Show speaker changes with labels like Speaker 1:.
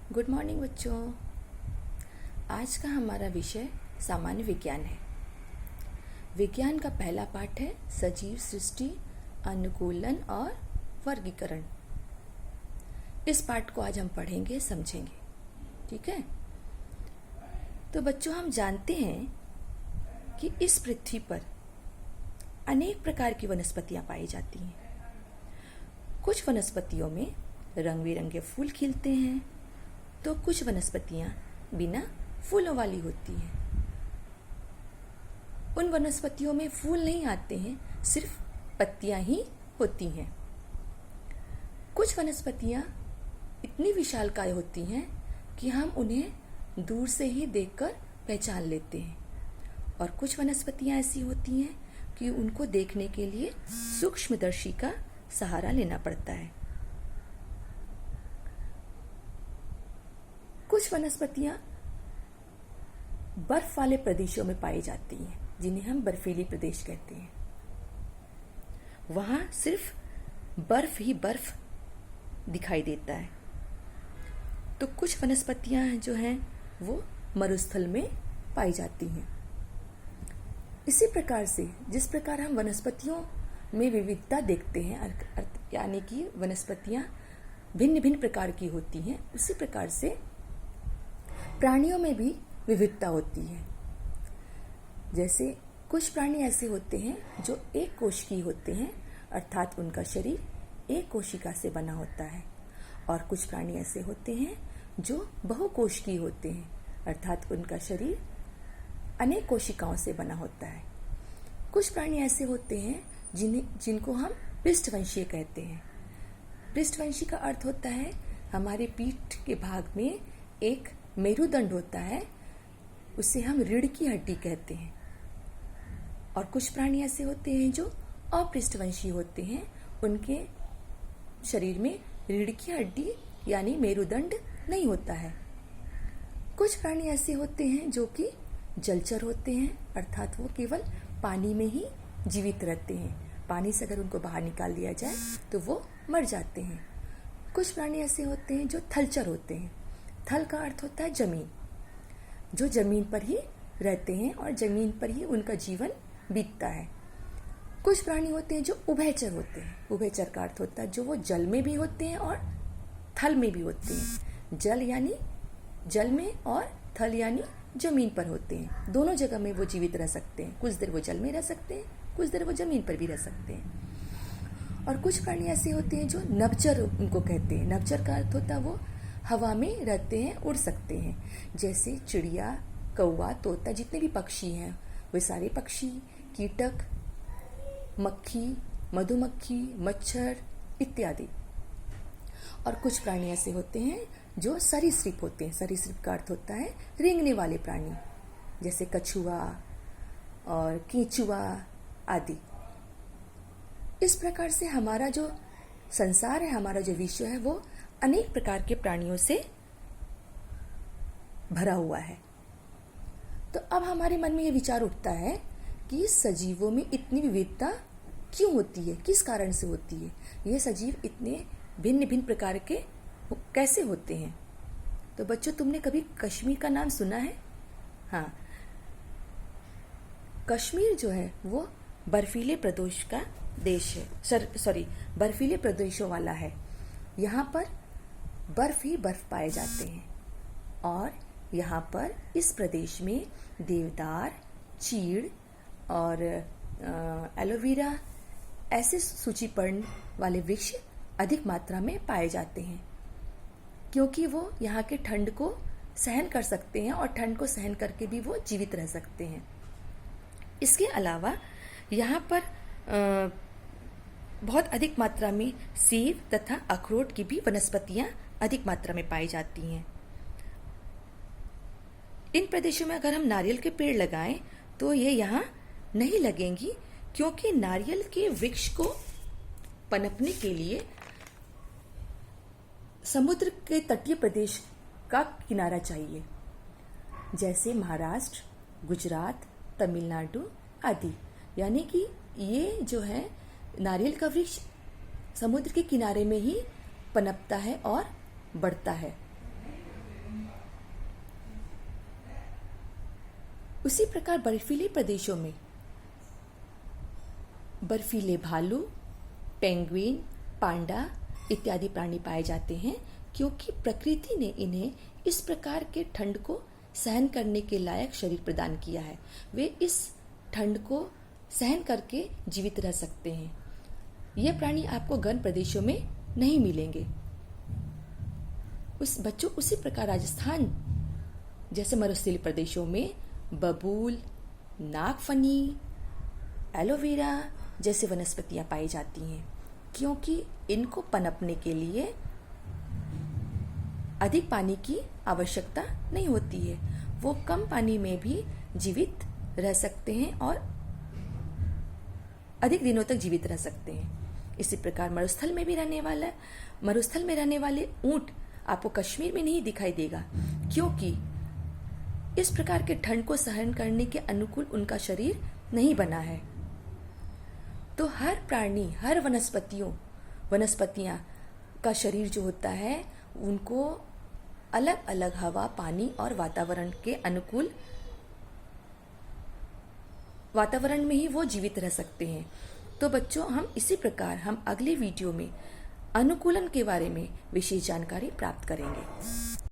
Speaker 1: Good morning बच्चों। आज का हमारा विषय सामान्य विज्ञान है। विज्ञान का पहला पाठ है सजीव सृष्टि, अनुकूलन और वर्गीकरण। इस पाठ को आज हम पढ़ेंगे, समझेंगे। ठीक है। तो बच्चों, हम जानते हैं कि इस पृथ्वी पर अनेक प्रकार की वनस्पतियां पाई जाती हैं। कुछ वनस्पतियों में रंग बिरंगे फूल खिलते हैं, तो कुछ वनस्पतियां बिना फूलों वाली होती हैं। उन वनस्पतियों में फूल नहीं आते हैं, सिर्फ पत्तियां ही होती हैं। कुछ वनस्पतियां इतनी विशालकाय होती हैं कि हम उन्हें दूर से ही देखकर पहचान लेते हैं, और कुछ वनस्पतियां ऐसी होती हैं कि उनको देखने के लिए सूक्ष्मदर्शी का सहारा लेना पड़ता है। कुछ वनस्पतियां बर्फ वाले प्रदेशों में पाई जाती हैं, जिन्हें हम बर्फीली प्रदेश कहते हैं। वहां सिर्फ बर्फ ही बर्फ दिखाई देता है। तो कुछ वनस्पतियां जो हैं वो मरुस्थल में पाई जाती हैं। इसी प्रकार से जिस प्रकार हम वनस्पतियों में विविधता देखते हैं, यानी कि वनस्पतियां भिन्न भिन्न प्रकार की होती हैं, उसी प्रकार से प्राणियों में भी विविधता होती है। जैसे कुछ प्राणी ऐसे होते हैं जो एक कोश की होते हैं, अर्थात उनका शरीर एक कोशिका से बना होता है, और कुछ प्राणी ऐसे होते हैं जो बहुकोश की होते हैं, अर्थात उनका शरीर अनेक कोशिकाओं से बना होता है। कुछ प्राणी ऐसे होते हैं जिनको हम पृष्ठवंशीय कहते हैं। पृष्ठवंशी का अर्थ होता है हमारे पीठ के भाग में एक मेरुदंड होता है, उसे हम रीढ़ की हड्डी कहते हैं। और कुछ प्राणी ऐसे होते हैं जो अपृष्ठवंशी होते हैं, उनके शरीर में रीढ़ की हड्डी यानी मेरुदंड नहीं होता है। कुछ प्राणी ऐसे होते हैं जो कि जलचर होते हैं, अर्थात वो केवल पानी में ही जीवित रहते हैं। पानी से अगर उनको बाहर निकाल दिया जाए तो वो मर जाते हैं। कुछ प्राणी ऐसे होते हैं जो थलचर होते हैं। थल का अर्थ होता है जमीन, जो जमीन पर ही रहते हैं और जमीन पर ही उनका जीवन बीतता है। कुछ प्राणी होते हैं जो उभयचर होते हैं। उभयचर का अर्थ होता है जो वो जल में भी होते हैं और थल में भी होते हैं। जल यानी जल में, और थल यानी जमीन पर होते हैं। दोनों जगह में वो जीवित रह सकते हैं। कुछ देर वो जल में रह सकते हैं, कुछ देर वो जमीन पर भी रह सकते हैं। और कुछ प्राणी ऐसे होते हैं जो नभचर उनको कहते हैं। नभचर का अर्थ होता है वो हवा में रहते हैं, उड़ सकते हैं। जैसे चिड़िया, कौवा, तोता, जितने भी पक्षी हैं वे सारे पक्षी, कीटक, मक्खी, मधुमक्खी, मच्छर इत्यादि। और कुछ प्राणी ऐसे होते हैं जो सरीसृप होते हैं। सरीसृप का अर्थ होता है रेंगने वाले प्राणी, जैसे कछुआ और केंचुआ आदि। इस प्रकार से हमारा जो संसार है, हमारा जो विश्व है, वो अनेक प्रकार के प्राणियों से भरा हुआ है। तो अब हमारे मन में ये विचार उठता है कि सजीवों में इतनी विविधता क्यों होती है, किस कारण से होती है, ये सजीव इतने भिन्न भिन्न प्रकार के कैसे होते हैं। तो बच्चों, तुमने कभी कश्मीर का नाम सुना है? हाँ, कश्मीर जो है वो बर्फीले प्रदेश का देश है, बर्फीले प्रदेशों वाला है। यहाँ पर बर्फ ही बर्फ पाए जाते हैं, और यहाँ पर इस प्रदेश में देवदार, चीड़ और एलोवेरा ऐसे सूचीपर्ण वाले वृक्ष अधिक मात्रा में पाए जाते हैं, क्योंकि वो यहाँ के ठंड को सहन कर सकते हैं, और ठंड को सहन करके भी वो जीवित रह सकते हैं। इसके अलावा यहाँ पर बहुत अधिक मात्रा में सेब तथा अखरोट की भी वनस्पतियां अधिक मात्रा में पाई जाती हैं। इन प्रदेशों में अगर हम नारियल के पेड़ लगाएं तो ये यहाँ नहीं लगेंगी, क्योंकि नारियल के वृक्ष को पनपने के लिए समुद्र के तटीय प्रदेश का किनारा चाहिए, जैसे महाराष्ट्र, गुजरात, तमिलनाडु आदि। यानी कि ये जो है नारियल का वृक्ष समुद्र के किनारे में ही पनपता है और बढ़ता है। उसी प्रकार बर्फीले प्रदेशों में बर्फीले भालू, पेंगुइन, पांडा इत्यादि प्राणी पाए जाते हैं, क्योंकि प्रकृति ने इन्हें इस प्रकार के ठंड को सहन करने के लायक शरीर प्रदान किया है। वे इस ठंड को सहन करके जीवित रह सकते हैं। ये प्राणी आपको गर्म प्रदेशों में नहीं मिलेंगे। उसी प्रकार राजस्थान जैसे मरुस्थलीय प्रदेशों में बबूल, नागफनी, एलोवेरा जैसे वनस्पतियां पाई जाती हैं, क्योंकि इनको पनपने के लिए अधिक पानी की आवश्यकता नहीं होती है। वो कम पानी में भी जीवित रह सकते हैं और अधिक दिनों तक जीवित रह सकते हैं। इसी प्रकार मरुस्थल में रहने वाले ऊंट आपको कश्मीर में नहीं दिखाई देगा, क्योंकि इस प्रकार के ठंड को सहन करने के अनुकूल उनका शरीर नहीं बना है। तो हर प्राणी, हर वनस्पतियां का शरीर जो होता है, उनको अलग अलग हवा, पानी और वातावरण के अनुकूल वातावरण में ही वो जीवित रह सकते हैं। तो बच्चों, हम इसी प्रकार हम अगले वीडियो में अनुकूलन के बारे में विशेष जानकारी प्राप्त करेंगे।